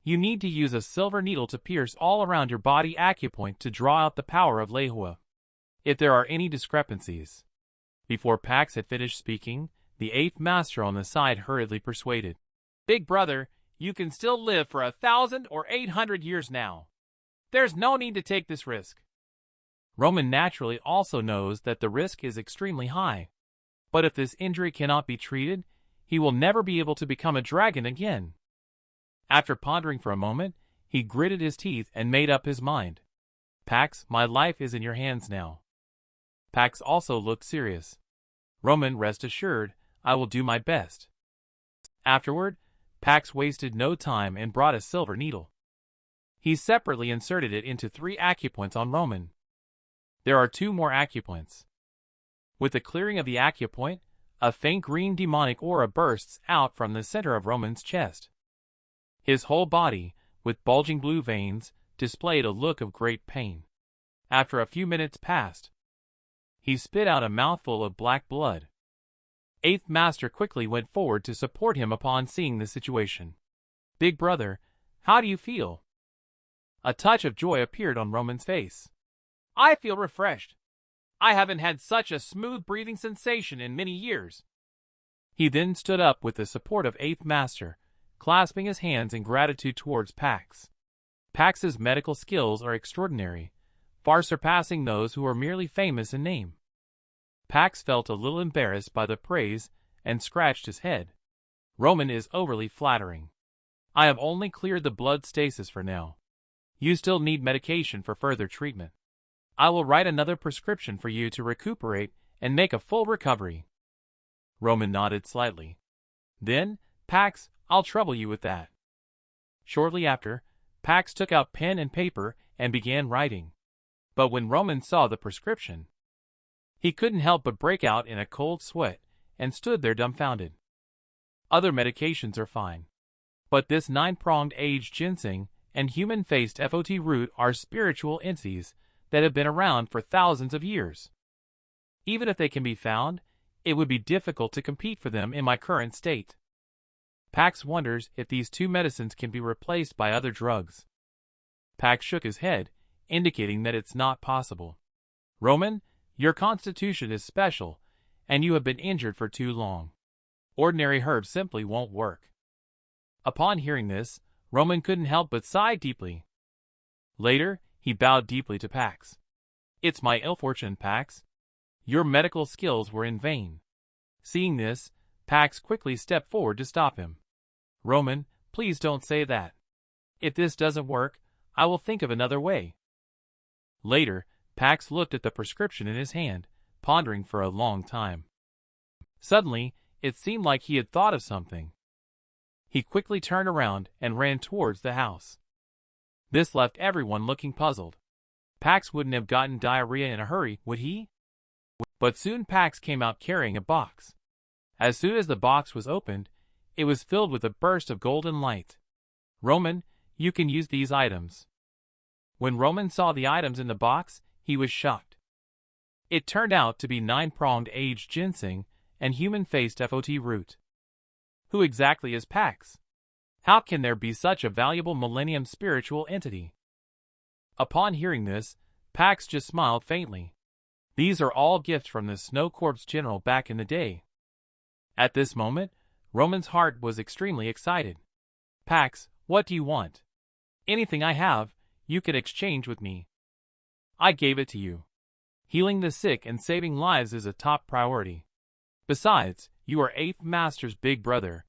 You need to use a silver needle to pierce all around your body acupoint to draw out the power of Manhwa. If there are any discrepancies. Before Pax had finished speaking, the 8th master on the side hurriedly persuaded. Big brother, you can still live for 1,000 or 800 years now. There's no need to take this risk. Roman naturally also knows that the risk is extremely high. But if this injury cannot be treated, he will never be able to become a dragon again. After pondering for a moment, he gritted his teeth and made up his mind. Pax, my life is in your hands now. Pax also looked serious. Roman, rest assured, I will do my best. Afterward, Pax wasted no time and brought a silver needle. He separately inserted it into 3 acupoints on Roman. There are 2 more acupoints. With the clearing of the acupoint, a faint green demonic aura bursts out from the center of Roman's chest. His whole body, with bulging blue veins, displayed a look of great pain. After a few minutes passed, he spit out a mouthful of black blood. 8th Master quickly went forward to support him upon seeing the situation. Big brother, how do you feel? A touch of joy appeared on Roman's face. I feel refreshed. I haven't had such a smooth breathing sensation in many years. He then stood up with the support of 8th Master, clasping his hands in gratitude towards Pax. Pax's medical skills are extraordinary, far surpassing those who are merely famous in name. Pax felt a little embarrassed by the praise and scratched his head. Roman is overly flattering. I have only cleared the blood stasis for now. You still need medication for further treatment. I will write another prescription for you to recuperate and make a full recovery. Roman nodded slightly. Then, Pax, I'll trouble you with that. Shortly after, Pax took out pen and paper and began writing. But when Roman saw the prescription, he couldn't help but break out in a cold sweat and stood there dumbfounded. Other medications are fine. But this 9-pronged aged ginseng and human-faced FOT root are spiritual entities that have been around for thousands of years. Even if they can be found, it would be difficult to compete for them in my current state. Pax wonders if these 2 medicines can be replaced by other drugs. Pax shook his head, indicating that it's not possible. Roman, your constitution is special, and you have been injured for too long. Ordinary herbs simply won't work. Upon hearing this, Roman couldn't help but sigh deeply. Later, he bowed deeply to Pax. It's my ill fortune, Pax. Your medical skills were in vain. Seeing this, Pax quickly stepped forward to stop him. Roman, please don't say that. If this doesn't work, I will think of another way. Later, Pax looked at the prescription in his hand, pondering for a long time. Suddenly, it seemed like he had thought of something. He quickly turned around and ran towards the house. This left everyone looking puzzled. Pax wouldn't have gotten diarrhea in a hurry, would he? But soon Pax came out carrying a box. As soon as the box was opened, it was filled with a burst of golden light. Roman, you can use these items. When Roman saw the items in the box, he was shocked. It turned out to be 9-pronged aged ginseng and human-faced FOT root. Who exactly is Pax? How can there be such a valuable millennium spiritual entity? Upon hearing this, Pax just smiled faintly. These are all gifts from the Snow Corps general back in the day. At this moment, Roman's heart was extremely excited. Pax, what do you want? Anything I have, you can exchange with me. I gave it to you. Healing the sick and saving lives is a top priority. Besides, you are 8th Master's big brother.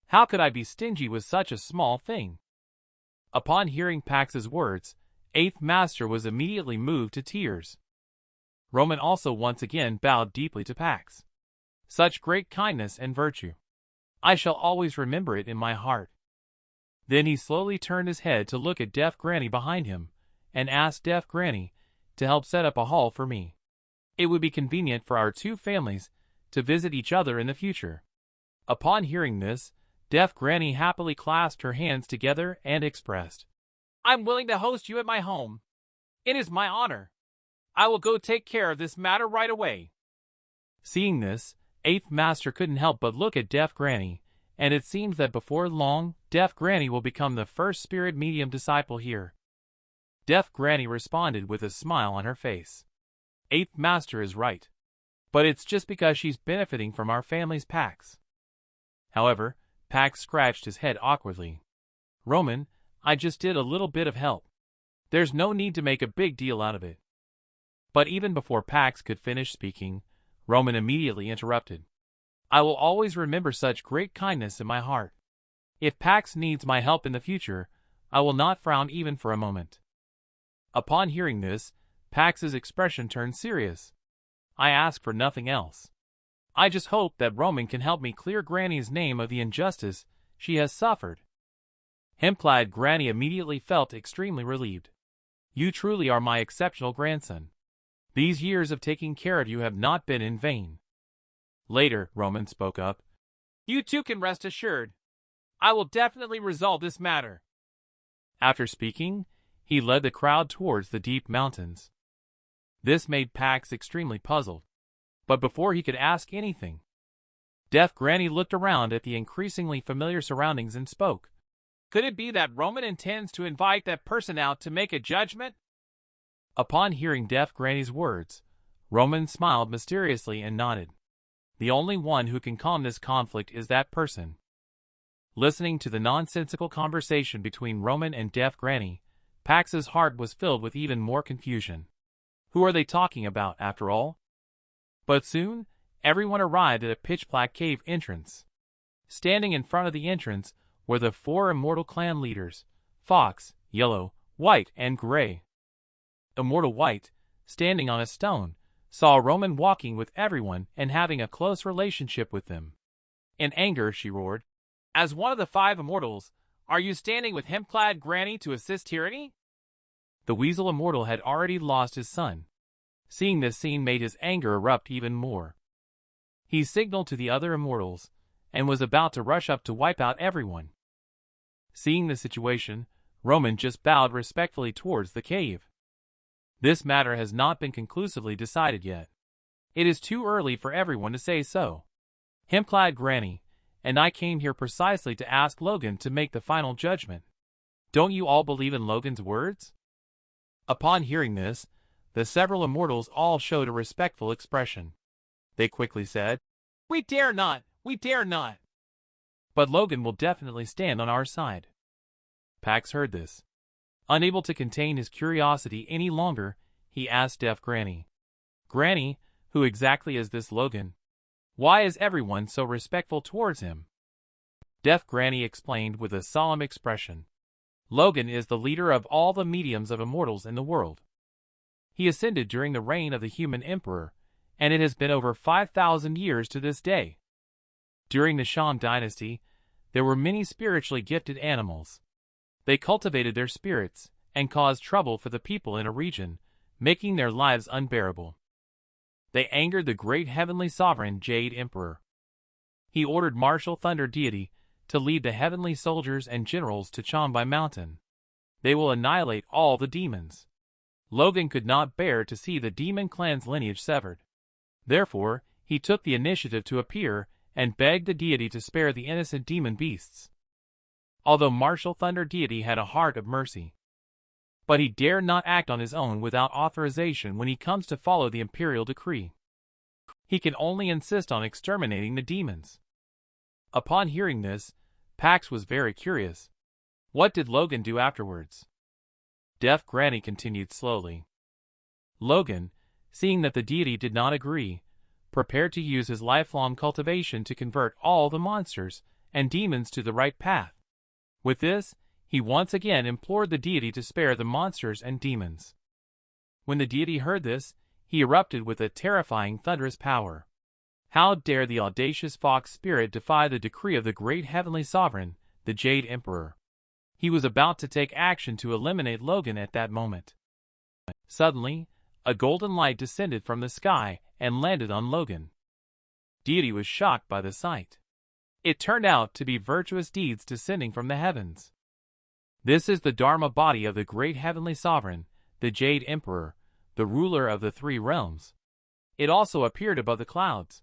How could I be stingy with such a small thing? Upon hearing Pax's words, 8th Master was immediately moved to tears. Roman also once again bowed deeply to Pax. Such great kindness and virtue. I shall always remember it in my heart. Then he slowly turned his head to look at Deaf Granny behind him, and asked Deaf Granny to help set up a hall for me. It would be convenient for our 2 families to visit each other in the future. Upon hearing this, Deaf Granny happily clasped her hands together and expressed, I'm willing to host you at my home. It is my honor. I will go take care of this matter right away. Seeing this, 8th Master couldn't help but look at Deaf Granny and it seems that before long, Deaf Granny will become the first spirit medium disciple here. Deaf Granny responded with a smile on her face. Eighth Master is right. But it's just because she's benefiting from our family's Pax. However, Pax scratched his head awkwardly. Roman, I just did a little bit of help. There's no need to make a big deal out of it. But even before Pax could finish speaking, Roman immediately interrupted. I will always remember such great kindness in my heart. If Pax needs my help in the future, I will not frown even for a moment. Upon hearing this, Pax's expression turned serious. I ask for nothing else. I just hope that Roman can help me clear Granny's name of the injustice she has suffered. Hemp-clad Granny immediately felt extremely relieved. You truly are my exceptional grandson. These years of taking care of you have not been in vain. Later, Roman spoke up. You two can rest assured. I will definitely resolve this matter. After speaking, he led the crowd towards the deep mountains. This made Pax extremely puzzled. But before he could ask anything, Deaf Granny looked around at the increasingly familiar surroundings and spoke. Could it be that Roman intends to invite that person out to make a judgment? Upon hearing Deaf Granny's words, Roman smiled mysteriously and nodded. The only one who can calm this conflict is that person. Listening to the nonsensical conversation between Roman and Deaf Granny, Pax's heart was filled with even more confusion. Who are they talking about, after all? But soon, everyone arrived at a pitch-black cave entrance. Standing in front of the entrance were the 4 Immortal Clan leaders, Fox, Yellow, White, and Gray. Immortal White, standing on a stone, saw Roman walking with everyone and having a close relationship with them. In anger, she roared, As one of the 5 Immortals, are you standing with hemp-clad Granny to assist tyranny? The Weasel Immortal had already lost his son. Seeing this scene made his anger erupt even more. He signaled to the other Immortals, and was about to rush up to wipe out everyone. Seeing the situation, Roman just bowed respectfully towards the cave. This matter has not been conclusively decided yet. It is too early for everyone to say so. Hemp-clad Granny, and I came here precisely to ask Logan to make the final judgment. Don't you all believe in Logan's words? Upon hearing this, the several Immortals all showed a respectful expression. They quickly said, We dare not! We dare not! But Logan will definitely stand on our side. Pax heard this. Unable to contain his curiosity any longer, he asked Deaf Granny. Granny, who exactly is this Logan? Why is everyone so respectful towards him? Deaf Granny explained with a solemn expression. Logan is the leader of all the mediums of immortals in the world. He ascended during the reign of the human emperor, and it has been over 5,000 years to this day. During the Shang dynasty, there were many spiritually gifted animals. They cultivated their spirits and caused trouble for the people in a region, making their lives unbearable. They angered the great heavenly sovereign Jade Emperor. He ordered martial thunder deity to lead the heavenly soldiers and generals to Changbai Mountain. They will annihilate all the demons. Logan could not bear to see the demon clan's lineage severed. Therefore, he took the initiative to appear and begged the deity to spare the innocent demon beasts. Although martial thunder deity had a heart of mercy, but he dare not act on his own without authorization when he comes to follow the imperial decree. He can only insist on exterminating the demons. Upon hearing this, Pax was very curious. What did Logan do afterwards? Deaf Granny continued slowly. Logan, seeing that the deity did not agree, prepared to use his lifelong cultivation to convert all the monsters and demons to the right path. With this, he once again implored the deity to spare the monsters and demons. When the deity heard this, he erupted with a terrifying thunderous power. How dare the audacious fox spirit defy the decree of the great heavenly sovereign, the Jade Emperor? He was about to take action to eliminate Logan at that moment. Suddenly, a golden light descended from the sky and landed on Logan. Deity was shocked by the sight. It turned out to be virtuous deeds descending from the heavens. This is the Dharma body of the great heavenly sovereign, the Jade Emperor, the ruler of the 3 realms. It also appeared above the clouds.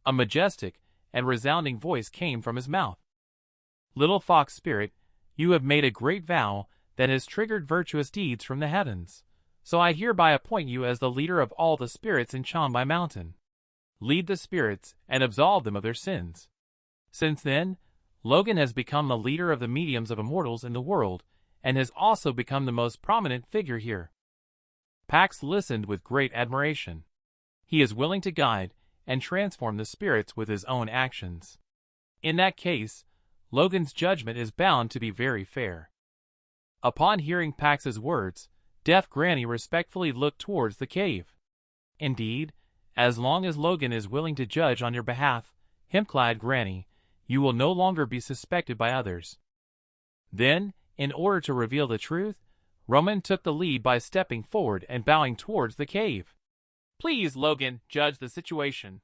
A majestic and resounding voice came from his mouth. Little fox spirit, you have made a great vow that has triggered virtuous deeds from the heavens. So I hereby appoint you as the leader of all the spirits in Changbai Mountain. Lead the spirits and absolve them of their sins. Since then, Logan has become the leader of the mediums of immortals in the world and has also become the most prominent figure here. Pax listened with great admiration. He is willing to guide and transform the spirits with his own actions. In that case, Logan's judgment is bound to be very fair. Upon hearing Pax's words, Deaf Granny respectfully looked towards the cave. Indeed, as long as Logan is willing to judge on your behalf, Hemp-clad Granny, you will no longer be suspected by others. Then, in order to reveal the truth, Roman took the lead by stepping forward and bowing towards the cave. Please, Logan, judge the situation.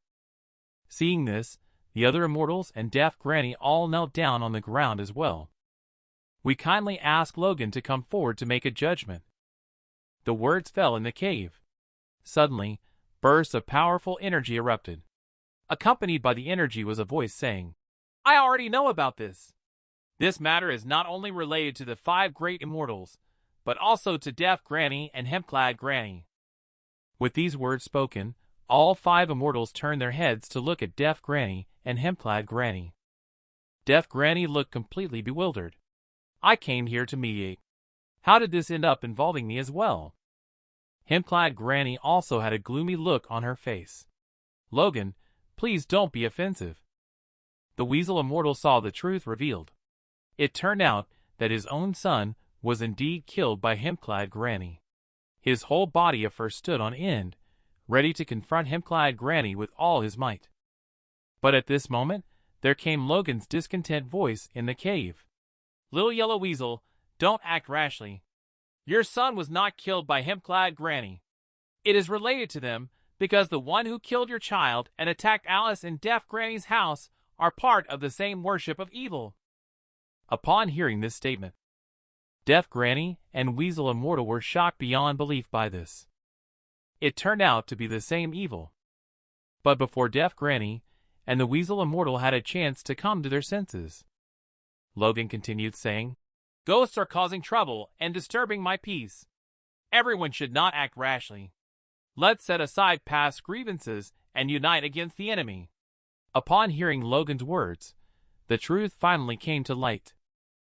Seeing this, the other immortals and Deaf Granny all knelt down on the ground as well. We kindly ask Logan to come forward to make a judgment. The words fell in the cave. Suddenly, bursts of powerful energy erupted. Accompanied by the energy was a voice saying, I already know about this. This matter is not only related to the 5 great immortals, but also to Deaf Granny and Hemp-clad Granny. With these words spoken, all 5 immortals turned their heads to look at Deaf Granny and Hemp-clad Granny. Deaf Granny looked completely bewildered. I came here to mediate. How did this end up involving me as well? Hemp-clad Granny also had a gloomy look on her face. Logan, please don't be offensive. The Weasel Immortal saw the truth revealed. It turned out that his own son was indeed killed by Hemp-clad Granny. His whole body at first stood on end, ready to confront Hemp-clad Granny with all his might. But at this moment, there came Logan's discontent voice in the cave. Little Yellow Weasel, don't act rashly. Your son was not killed by Hemp-clad Granny. It is related to them because the one who killed your child and attacked Alice in Deaf Granny's house are part of the same worship of evil. Upon hearing this statement, Deaf Granny and Weasel Immortal were shocked beyond belief by this. It turned out to be the same evil. But before Deaf Granny and the Weasel Immortal had a chance to come to their senses, Logan continued saying, Ghosts are causing trouble and disturbing my peace. Everyone should not act rashly. Let's set aside past grievances and unite against the enemy. Upon hearing Logan's words, the truth finally came to light.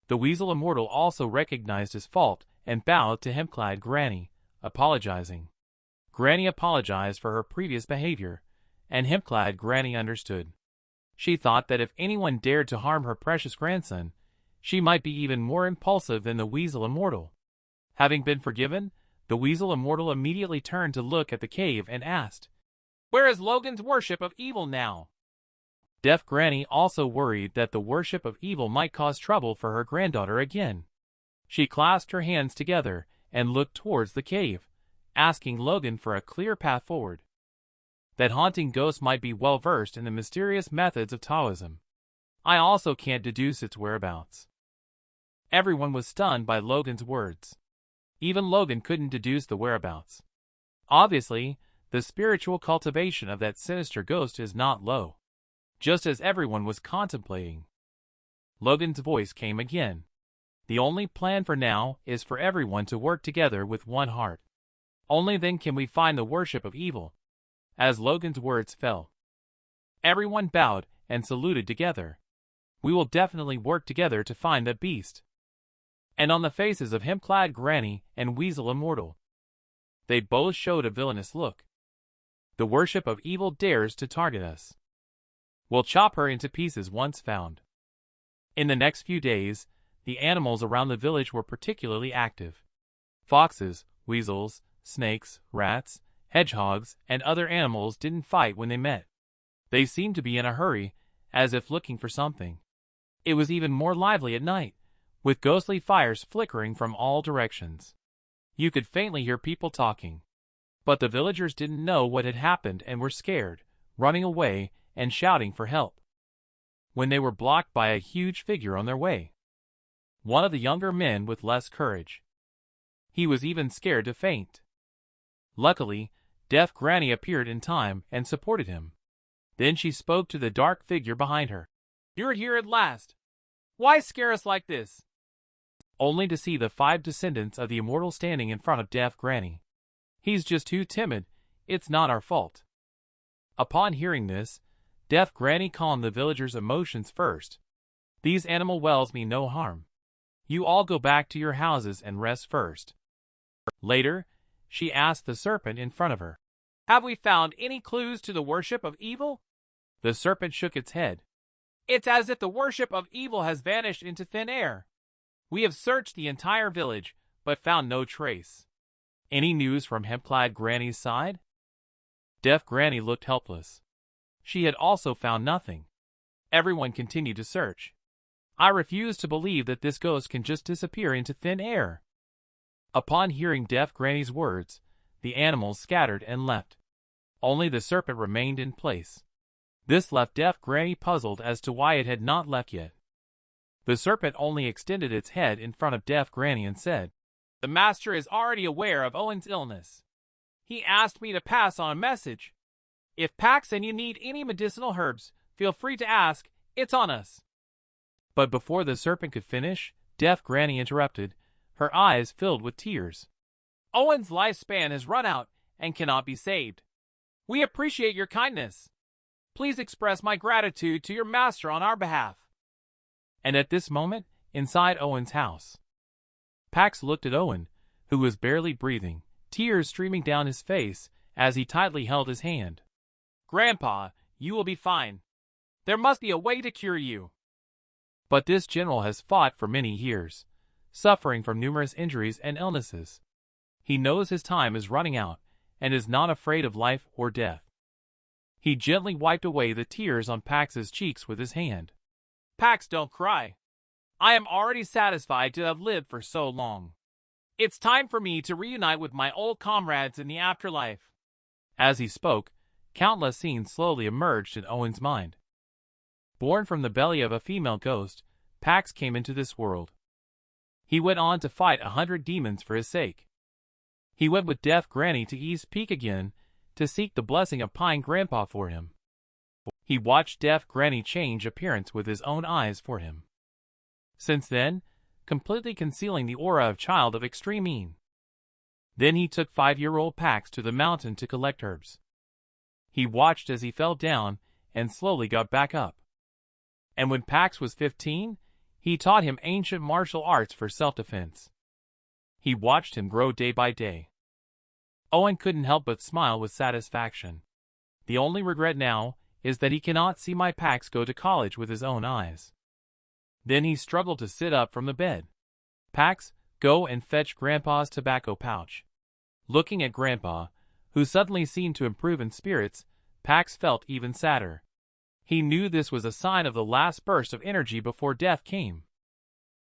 The Weasel Immortal also recognized his fault and bowed to Hemp-clad Granny, apologizing. Granny apologized for her previous behavior, and Hemp-clad Granny understood. She thought that if anyone dared to harm her precious grandson, she might be even more impulsive than the Weasel Immortal. Having been forgiven, the Weasel Immortal immediately turned to look at the cave and asked, Where is Logan's worship of evil now? Deaf Granny also worried that the worship of evil might cause trouble for her granddaughter again. She clasped her hands together and looked towards the cave, asking Logan for a clear path forward. That haunting ghost might be well versed in the mysterious methods of Taoism. I also can't deduce its whereabouts. Everyone was stunned by Logan's words. Even Logan couldn't deduce the whereabouts. Obviously, the spiritual cultivation of that sinister ghost is not low. Just as everyone was contemplating, Logan's voice came again. The only plan for now is for everyone to work together with one heart. Only then can we find the worship of evil. As Logan's words fell, everyone bowed and saluted together. We will definitely work together to find that beast. And on the faces of Hemp-clad Granny and Weasel Immortal, they both showed a villainous look. The worship of evil dares to target us. We'll chop her into pieces once found. In the next few days, the animals around the village were particularly active. Foxes, weasels, snakes, rats, hedgehogs, and other animals didn't fight when they met. They seemed to be in a hurry, as if looking for something. It was even more lively at night, with ghostly fires flickering from all directions. You could faintly hear people talking. But the villagers didn't know what had happened and were scared, running away and shouting for help. When they were blocked by a huge figure on their way. One of the younger men with less courage. He was even scared to faint. Luckily, Deaf Granny appeared in time and supported him. Then she spoke to the dark figure behind her. You're here at last. Why scare us like this? Only to see the 5 descendants of the immortal standing in front of Deaf Granny. He's just too timid, it's not our fault. Upon hearing this, Deaf Granny calmed the villagers' emotions first. These animal wells mean no harm. You all go back to your houses and rest first. Later, she asked the serpent in front of her, Have we found any clues to the worship of evil? The serpent shook its head. It's as if the worship of evil has vanished into thin air. We have searched the entire village, but found no trace. Any news from hemp-clad Granny's side? Deaf Granny looked helpless. She had also found nothing. Everyone continued to search. I refuse to believe that this ghost can just disappear into thin air. Upon hearing Deaf Granny's words, the animals scattered and left. Only the serpent remained in place. This left Deaf Granny puzzled as to why it had not left yet. The serpent only extended its head in front of Deaf Granny and said, The master is already aware of Owen's illness. He asked me to pass on a message. If Pax and you need any medicinal herbs, feel free to ask, it's on us. But before the serpent could finish, Deaf Granny interrupted, her eyes filled with tears. Owen's lifespan has run out and cannot be saved. We appreciate your kindness. Please express my gratitude to your master on our behalf. And at this moment, inside Owen's house, Pax looked at Owen, who was barely breathing, tears streaming down his face as he tightly held his hand. Grandpa, you will be fine. There must be a way to cure you. But this general has fought for many years, suffering from numerous injuries and illnesses. He knows his time is running out and is not afraid of life or death. He gently wiped away the tears on Pax's cheeks with his hand. Pax, don't cry. I am already satisfied to have lived for so long. It's time for me to reunite with my old comrades in the afterlife. As he spoke, countless scenes slowly emerged in Owen's mind. Born from the belly of a female ghost, Pax came into this world. He went on to fight 100 demons for his sake. He went with Deaf Granny to East Peak again to seek the blessing of Pine Grandpa for him. He watched Deaf Granny change appearance with his own eyes for him. Since then, completely concealing the aura of child of extreme mean. Then he took 5-year-old Pax to the mountain to collect herbs. He watched as he fell down and slowly got back up. And when Pax was 15, he taught him ancient martial arts for self-defense. He watched him grow day by day. Owen couldn't help but smile with satisfaction. The only regret now is that he cannot see my Pax go to college with his own eyes. Then he struggled to sit up from the bed. Pax, go and fetch Grandpa's tobacco pouch. Looking at Grandpa, who suddenly seemed to improve in spirits, Pax felt even sadder. He knew this was a sign of the last burst of energy before death came.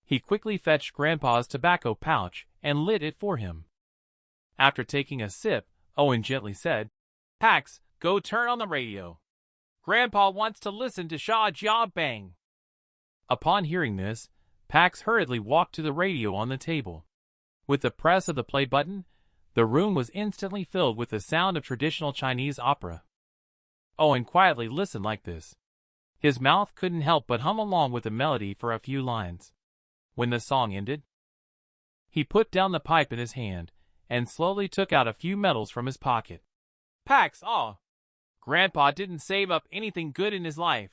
He quickly fetched Grandpa's tobacco pouch and lit it for him. After taking a sip, Owen gently said, Pax, go turn on the radio. Grandpa wants to listen to Shaw Jia Bang. Upon hearing this, Pax hurriedly walked to the radio on the table. With the press of the play button, the room was instantly filled with the sound of traditional Chinese opera. Owen quietly listened like this. His mouth couldn't help but hum along with the melody for a few lines. When the song ended, he put down the pipe in his hand and slowly took out a few medals from his pocket. Pax, Grandpa didn't save up anything good in his life.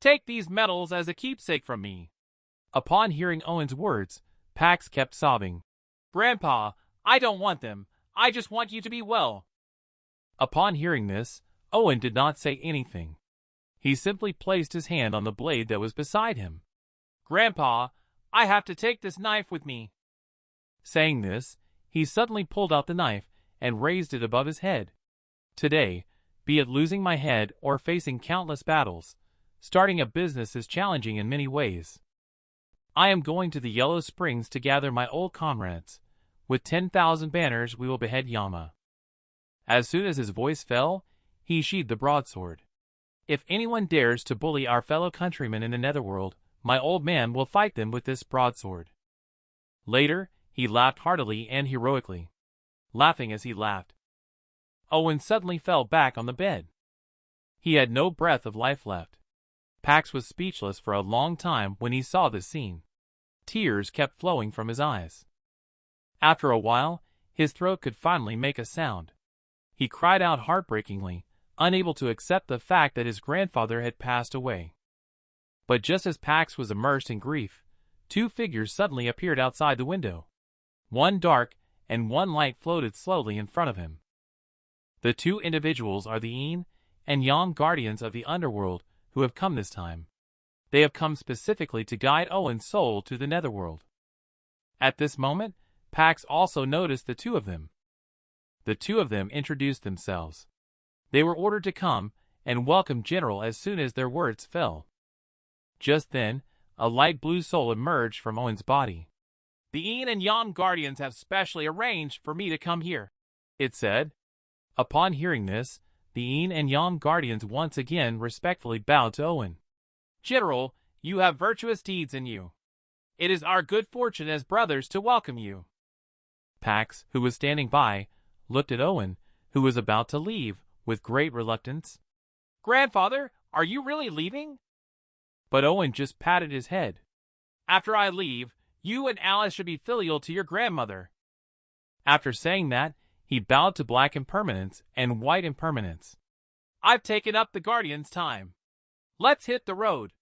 Take these medals as a keepsake from me. Upon hearing Owen's words, Pax kept sobbing. Grandpa, I don't want them. I just want you to be well. Upon hearing this, Owen did not say anything. He simply placed his hand on the blade that was beside him. Grandpa, I have to take this knife with me. Saying this, he suddenly pulled out the knife and raised it above his head. Today, be it losing my head or facing countless battles, starting a business is challenging in many ways. I am going to the Yellow Springs to gather my old comrades. With 10,000 banners we will behead Yama. As soon as his voice fell, he sheathed the broadsword. If anyone dares to bully our fellow countrymen in the netherworld, my old man will fight them with this broadsword. Later, he laughed heartily and heroically. Laughing as he laughed, Owen suddenly fell back on the bed. He had no breath of life left. Pax was speechless for a long time when he saw this scene. Tears kept flowing from his eyes. After a while, his throat could finally make a sound. He cried out heartbreakingly, unable to accept the fact that his grandfather had passed away. But just as Pax was immersed in grief, two figures suddenly appeared outside the window. One dark and one light floated slowly in front of him. The two individuals are the yin and yang guardians of the underworld who have come this time. They have come specifically to guide Owen's soul to the netherworld. At this moment, Pax also noticed the two of them. The two of them introduced themselves. They were ordered to come and welcome General as soon as their words fell. Just then, a light blue soul emerged from Owen's body. "The yin and yang guardians have specially arranged for me to come here," it said. Upon hearing this, the yin and yang guardians once again respectfully bowed to Owen. "General, you have virtuous deeds in you. It is our good fortune as brothers to welcome you." Pax, who was standing by, looked at Owen, who was about to leave, with great reluctance. "Grandfather, are you really leaving?" But Owen just patted his head. "After I leave, you and Alice should be filial to your grandmother." After saying that, he bowed to black impermanence and white impermanence. "I've taken up the guardian's time. Let's hit the road."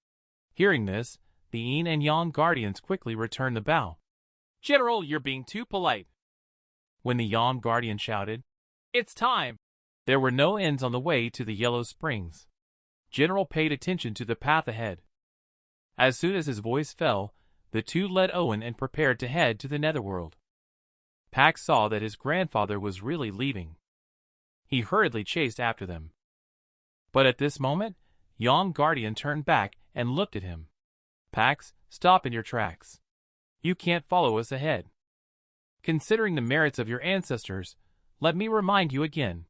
Hearing this, the yin and yang guardians quickly returned the bow. "General, you're being too polite." When the yang guardian shouted, "It's time!" there were no ends on the way to the Yellow Springs. General paid attention to the path ahead. As soon as his voice fell, the two led Owen and prepared to head to the netherworld. Pax saw that his grandfather was really leaving. He hurriedly chased after them. But at this moment, Yang Guardian turned back and looked at him. "Pax, stop in your tracks. You can't follow us ahead. Considering the merits of your ancestors, let me remind you again.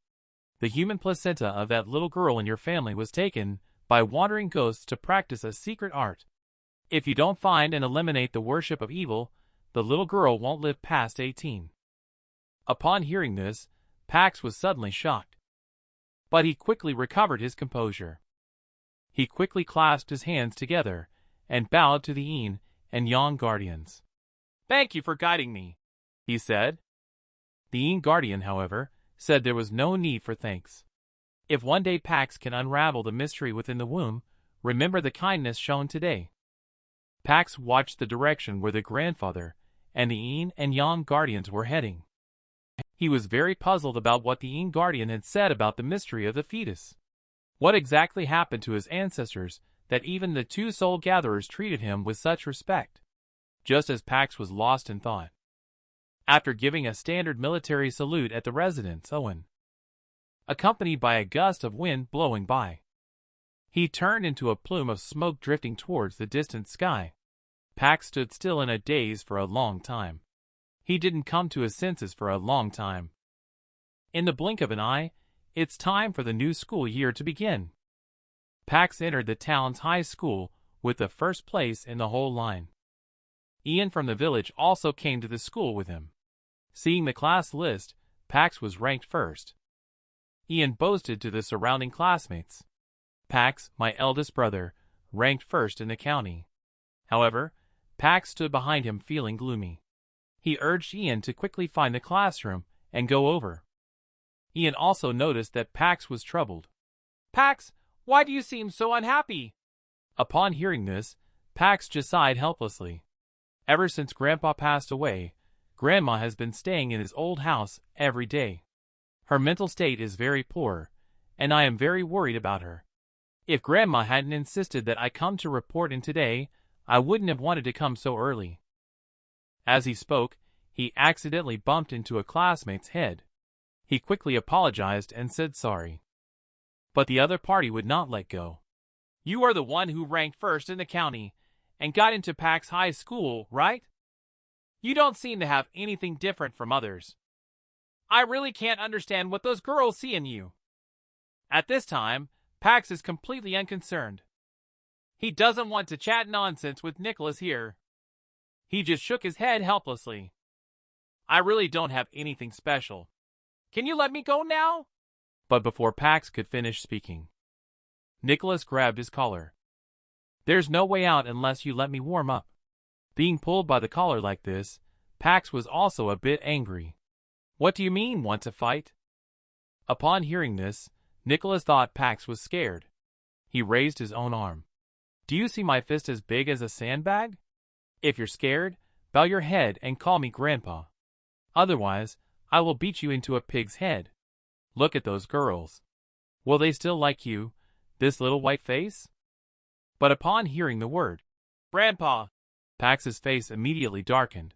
The human placenta of that little girl in your family was taken by wandering ghosts to practice a secret art. If you don't find and eliminate the worship of evil, the little girl won't live past 18. Upon hearing this, Pax was suddenly shocked. But he quickly recovered his composure. He quickly clasped his hands together and bowed to the yin and yang guardians. "Thank you for guiding me," he said. The yin guardian, however, said there was no need for thanks. If one day Pax can unravel the mystery within the womb, remember the kindness shown today. Pax watched the direction where the grandfather and the yin and yang guardians were heading. He was very puzzled about what the yin guardian had said about the mystery of the fetus. What exactly happened to his ancestors that even the two soul gatherers treated him with such respect? Just as Pax was lost in thought. After giving a standard military salute at the residence, Owen, accompanied by a gust of wind blowing by, he turned into a plume of smoke drifting towards the distant sky. Pax stood still in a daze for a long time. He didn't come to his senses for a long time. In the blink of an eye, it's time for the new school year to begin. Pax entered the town's high school with the first place in the whole line. Ian from the village also came to the school with him. Seeing the class list, Pax was ranked first. Ian boasted to the surrounding classmates. "Pax, my eldest brother, ranked first in the county." However, Pax stood behind him feeling gloomy. He urged Ian to quickly find the classroom and go over. Ian also noticed that Pax was troubled. "Pax, why do you seem so unhappy?" Upon hearing this, Pax just sighed helplessly. Ever since Grandpa passed away, Grandma has been staying in his old house every day. Her mental state is very poor, and I am very worried about her. If Grandma hadn't insisted that I come to report in today, I wouldn't have wanted to come so early. As he spoke, he accidentally bumped into a classmate's head. He quickly apologized and said sorry. But the other party would not let go. "You are the one who ranked first in the county and got into Pax High School, right? You don't seem to have anything different from others. I really can't understand what those girls see in you." At this time, Pax is completely unconcerned. He doesn't want to chat nonsense with Nicholas here. He just shook his head helplessly. "I really don't have anything special. Can you let me go now?" But before Pax could finish speaking, Nicholas grabbed his collar. There's no way out unless you let me warm up. Being pulled by the collar like this, Pax was also a bit angry. What do you mean, want to fight? Upon hearing this, Nicholas thought Pax was scared. He raised his own arm. Do you see my fist as big as a sandbag? If you're scared, bow your head and call me Grandpa. Otherwise, I will beat you into a pig's head. Look at those girls. Will they still like you, this little white face? But upon hearing the word, Grandpa, Pax's face immediately darkened.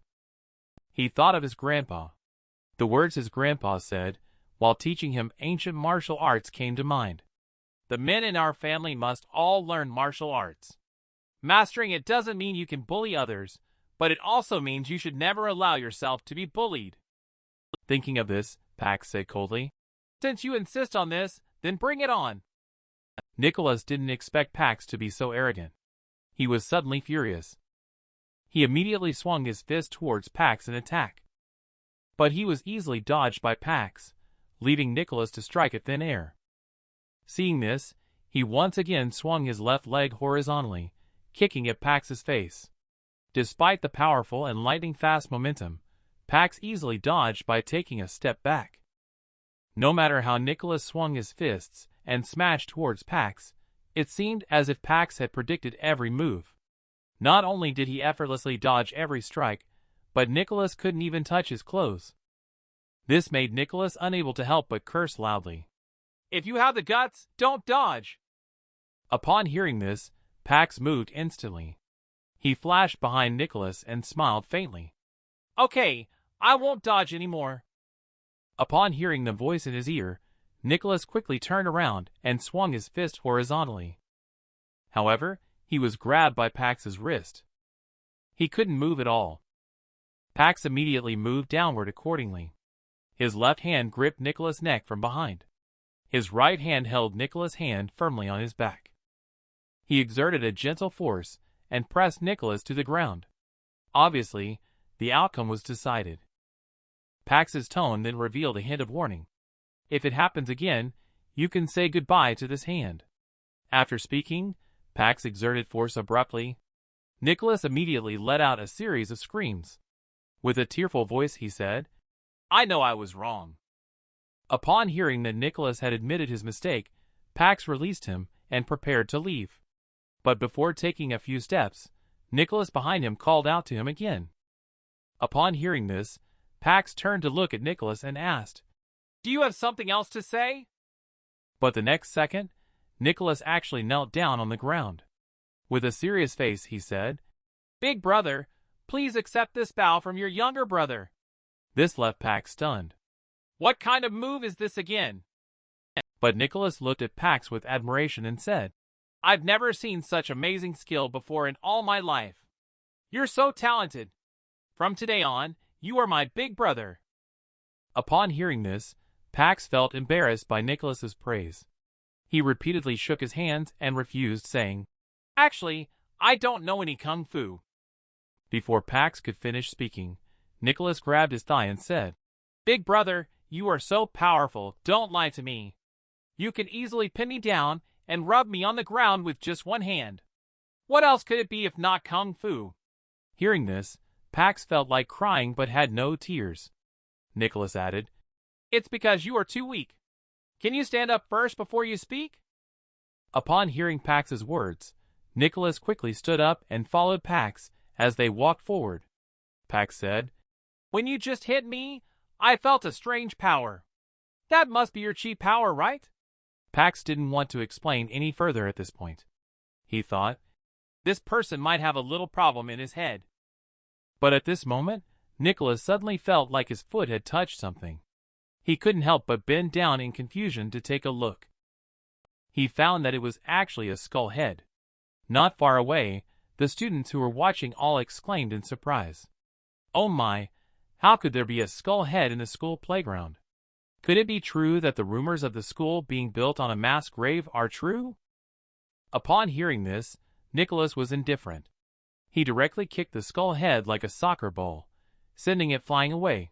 He thought of his grandpa. The words his grandpa said, while teaching him ancient martial arts, came to mind. The men in our family must all learn martial arts. Mastering it doesn't mean you can bully others, but it also means you should never allow yourself to be bullied. Thinking of this, Pax said coldly, Since you insist on this, then bring it on. Nicholas didn't expect Pax to be so arrogant. He was suddenly furious. He immediately swung his fist towards Pax in attack. But he was easily dodged by Pax, leaving Nicholas to strike at thin air. Seeing this, he once again swung his left leg horizontally, kicking at Pax's face. Despite the powerful and lightning-fast momentum, Pax easily dodged by taking a step back. No matter how Nicholas swung his fists and smashed towards Pax, it seemed as if Pax had predicted every move. Not only did he effortlessly dodge every strike, but Nicholas couldn't even touch his clothes. This made Nicholas unable to help but curse loudly. If you have the guts, don't dodge! Upon hearing this, Pax moved instantly. He flashed behind Nicholas and smiled faintly. Okay, I won't dodge anymore. Upon hearing the voice in his ear, Nicholas quickly turned around and swung his fist horizontally. However, he was grabbed by Pax's wrist. He couldn't move at all. Pax immediately moved downward accordingly. His left hand gripped Nicholas' neck from behind. His right hand held Nicholas' hand firmly on his back. He exerted a gentle force and pressed Nicholas to the ground. Obviously, the outcome was decided. Pax's tone then revealed a hint of warning. If it happens again, you can say goodbye to this hand. After speaking, Pax exerted force abruptly. Nicholas immediately let out a series of screams. With a tearful voice he said, I know I was wrong. Upon hearing that Nicholas had admitted his mistake, Pax released him and prepared to leave. But before taking a few steps, Nicholas behind him called out to him again. Upon hearing this, Pax turned to look at Nicholas and asked, Do you have something else to say? But the next second, Nicholas actually knelt down on the ground. With a serious face he said, Big brother, please accept this bow from your younger brother. This left Pax stunned. What kind of move is this again? But Nicholas looked at Pax with admiration and said, I've never seen such amazing skill before in all my life. You're so talented. From today on, you are my big brother. Upon hearing this, Pax felt embarrassed by Nicholas's praise. He repeatedly shook his hands and refused, saying, Actually, I don't know any kung fu. Before Pax could finish speaking, Nicholas grabbed his thigh and said, Big brother, you are so powerful, don't lie to me. You can easily pin me down and rub me on the ground with just one hand. What else could it be if not kung fu? Hearing this, Pax felt like crying but had no tears. Nicholas added, It's because you are too weak. Can you stand up first before you speak? Upon hearing Pax's words, Nicholas quickly stood up and followed Pax as they walked forward. Pax said, When you just hit me, I felt a strange power. That must be your chi power, right? Pax didn't want to explain any further at this point. He thought, this person might have a little problem in his head. But at this moment, Nicholas suddenly felt like his foot had touched something. He couldn't help but bend down in confusion to take a look. He found that it was actually a skull head. Not far away, the students who were watching all exclaimed in surprise. Oh my, how could there be a skull head in the school playground? Could it be true that the rumors of the school being built on a mass grave are true? Upon hearing this, Nicholas was indifferent. He directly kicked the skull head like a soccer ball, sending it flying away.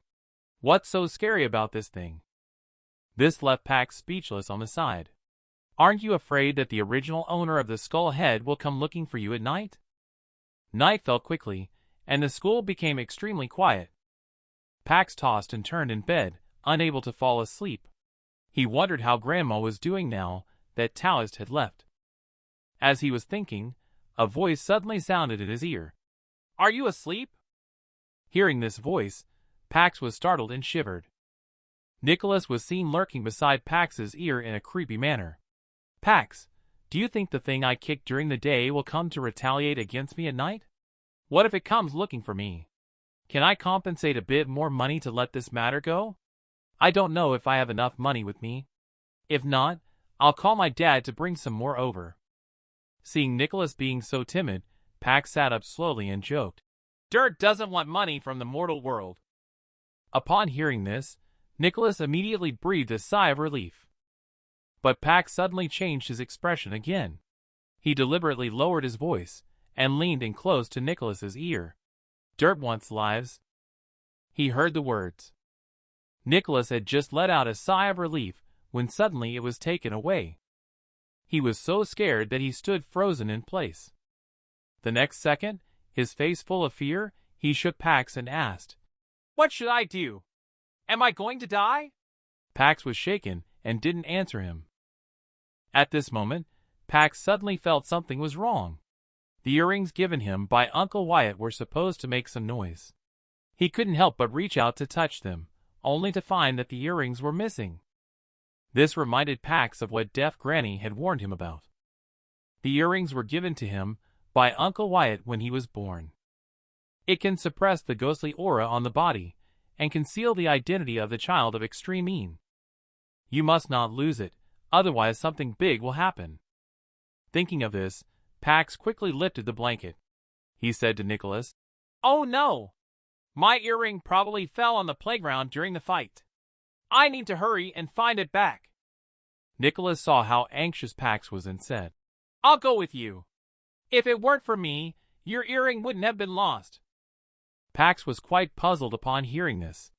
What's so scary about this thing? This left Pax speechless on the side. Aren't you afraid that the original owner of the skull head will come looking for you at night? Night fell quickly, and the school became extremely quiet. Pax tossed and turned in bed, unable to fall asleep. He wondered how Grandma was doing now that Taoist had left. As he was thinking, a voice suddenly sounded in his ear. "Are you asleep?" Hearing this voice, Pax was startled and shivered. Nicholas was seen lurking beside Pax's ear in a creepy manner. "Pax, do you think the thing I kicked during the day will come to retaliate against me at night? What if it comes looking for me? Can I compensate a bit more money to let this matter go? I don't know if I have enough money with me. If not, I'll call my dad to bring some more over." Seeing Nicholas being so timid, Pax sat up slowly and joked, "Dirt doesn't want money from the mortal world." Upon hearing this, Nicholas immediately breathed a sigh of relief. But Pax suddenly changed his expression again. He deliberately lowered his voice and leaned in close to Nicholas's ear. "Dirt wants lives." He heard the words. Nicholas had just let out a sigh of relief when suddenly it was taken away. He was so scared that he stood frozen in place. The next second, his face full of fear, he shook Pax and asked, "What should I do? Am I going to die?" Pax was shaken and didn't answer him. At this moment, Pax suddenly felt something was wrong. The earrings given him by Uncle Wyatt were supposed to make some noise. He couldn't help but reach out to touch them, only to find that the earrings were missing. This reminded Pax of what Deaf Granny had warned him about. The earrings were given to him by Uncle Wyatt when he was born. It can suppress the ghostly aura on the body and conceal the identity of the child of extreme mean. You must not lose it, otherwise something big will happen. Thinking of this, Pax quickly lifted the blanket. He said to Nicholas, "Oh no! My earring probably fell on the playground during the fight. I need to hurry and find it back." Nicholas saw how anxious Pax was and said, "I'll go with you. If it weren't for me, your earring wouldn't have been lost." Pax was quite puzzled upon hearing this.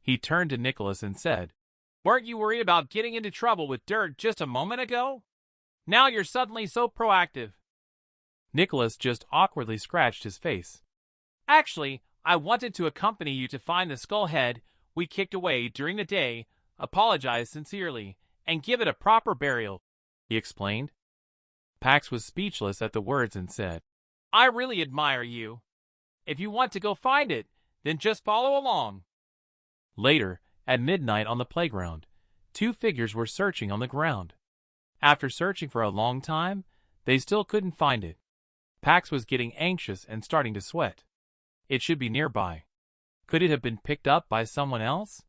He turned to Nicholas and said, "Weren't you worried about getting into trouble with Dirt just a moment ago? Now you're suddenly so proactive." Nicholas just awkwardly scratched his face. "Actually, I wanted to accompany you to find the skull head we kicked away during the day, apologize sincerely, and give it a proper burial," he explained. Pax was speechless at the words and said, "I really admire you. If you want to go find it, then just follow along." Later, at midnight on the playground, two figures were searching on the ground. After searching for a long time, they still couldn't find it. Pax was getting anxious and starting to sweat. It should be nearby. Could it have been picked up by someone else?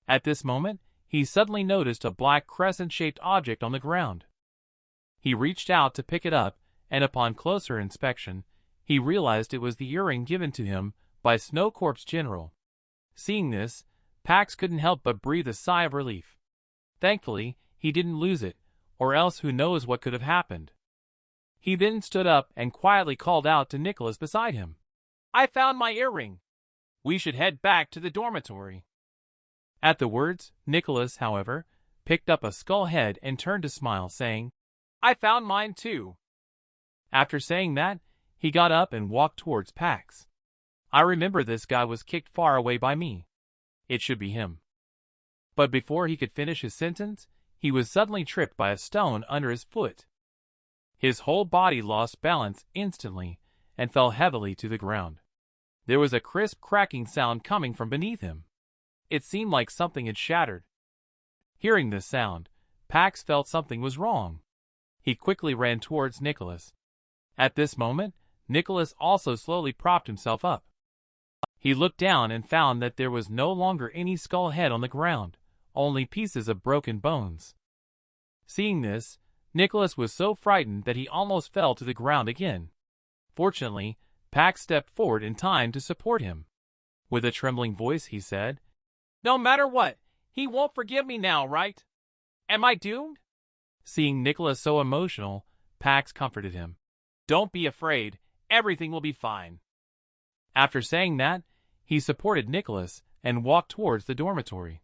At this moment, he suddenly noticed a black crescent-shaped object on the ground. He reached out to pick it up, and upon closer inspection, he realized it was the earring given to him by Snow Corp's general. Seeing this, Pax couldn't help but breathe a sigh of relief. Thankfully, he didn't lose it, or else who knows what could have happened. He then stood up and quietly called out to Nicholas beside him, "I found my earring. We should head back to the dormitory." At the words, Nicholas, however, picked up a skull head and turned to smile, saying, "I found mine too." After saying that, he got up and walked towards Pax. "I remember this guy was kicked far away by me. It should be him." But before he could finish his sentence, he was suddenly tripped by a stone under his foot. His whole body lost balance instantly and fell heavily to the ground. There was a crisp cracking sound coming from beneath him. It seemed like something had shattered. Hearing this sound, Pax felt something was wrong. He quickly ran towards Nicholas. At this moment, Nicholas also slowly propped himself up. He looked down and found that there was no longer any skull head on the ground, only pieces of broken bones. Seeing this, Nicholas was so frightened that he almost fell to the ground again. Fortunately, Pax stepped forward in time to support him. With a trembling voice, he said, "No matter what, he won't forgive me now, right? Am I doomed?" Seeing Nicholas so emotional, Pax comforted him. "Don't be afraid, everything will be fine." After saying that, he supported Nicholas and walked towards the dormitory.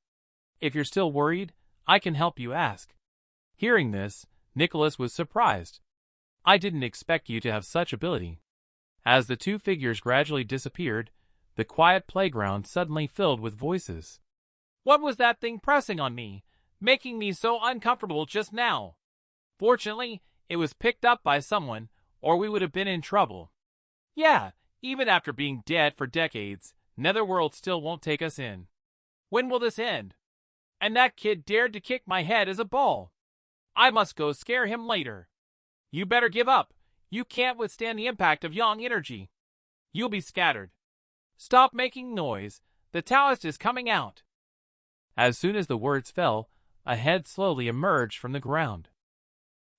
"If you're still worried, I can help you ask." Hearing this, Nicholas was surprised. I didn't expect you to have such ability. As the two figures gradually disappeared, the quiet playground suddenly filled with voices. What was that thing pressing on me, making me so uncomfortable just now? Fortunately, it was picked up by someone, or we would have been in trouble. Yeah, even after being dead for decades, Netherworld still won't take us in. When will this end? And that kid dared to kick my head as a ball. I must go scare him later. You better give up. You can't withstand the impact of yang energy. You'll be scattered. Stop making noise. The Taoist is coming out. As soon as the words fell, a head slowly emerged from the ground.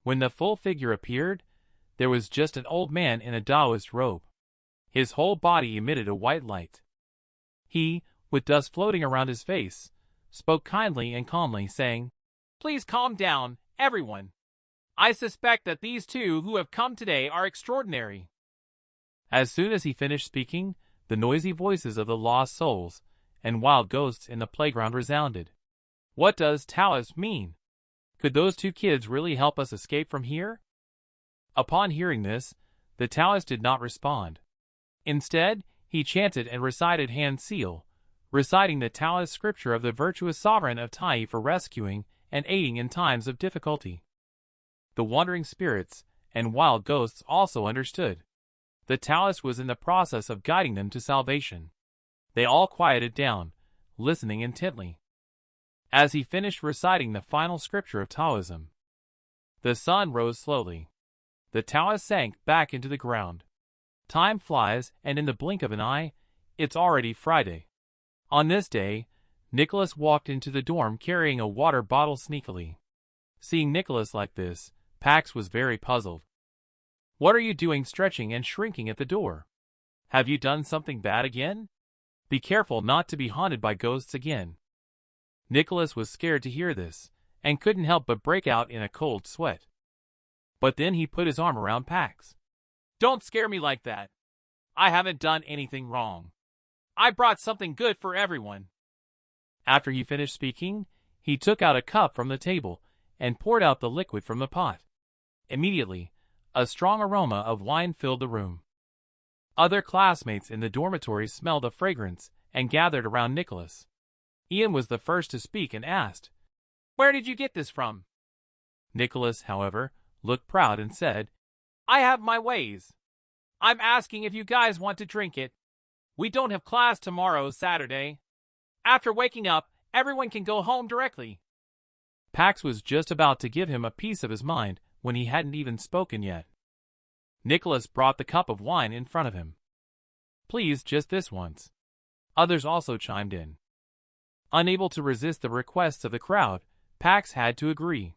When the full figure appeared, there was just an old man in a Taoist robe. His whole body emitted a white light. He, with dust floating around his face, spoke kindly and calmly, saying, Please calm down, everyone. I suspect that these two who have come today are extraordinary. As soon as he finished speaking, the noisy voices of the lost souls and wild ghosts in the playground resounded. What does Taoist mean? Could those two kids really help us escape from here? Upon hearing this, the Taoist did not respond. Instead, he chanted and recited Hand Seal, reciting the Taoist scripture of the virtuous sovereign of Tai for rescuing and aiding in times of difficulty. The wandering spirits and wild ghosts also understood. The Taoist was in the process of guiding them to salvation. They all quieted down, listening intently. As he finished reciting the final scripture of Taoism, the sun rose slowly. The Taoist sank back into the ground. Time flies, and in the blink of an eye, it's already Friday. On this day, Nicholas walked into the dorm carrying a water bottle sneakily. Seeing Nicholas like this, Pax was very puzzled. What are you doing stretching and shrinking at the door? Have you done something bad again? Be careful not to be haunted by ghosts again. Nicholas was scared to hear this, and couldn't help but break out in a cold sweat. But then he put his arm around Pax. Don't scare me like that. I haven't done anything wrong. I brought something good for everyone. After he finished speaking, he took out a cup from the table and poured out the liquid from the pot. Immediately, a strong aroma of wine filled the room. Other classmates in the dormitory smelled the fragrance and gathered around Nicholas. Ian was the first to speak and asked, Where did you get this from? Nicholas, however, looked proud and said, I have my ways. I'm asking if you guys want to drink it. We don't have class tomorrow, Saturday. After waking up, everyone can go home directly. Pax was just about to give him a piece of his mind when he hadn't even spoken yet. Nicholas brought the cup of wine in front of him. Please, just this once. Others also chimed in. Unable to resist the requests of the crowd, Pax had to agree.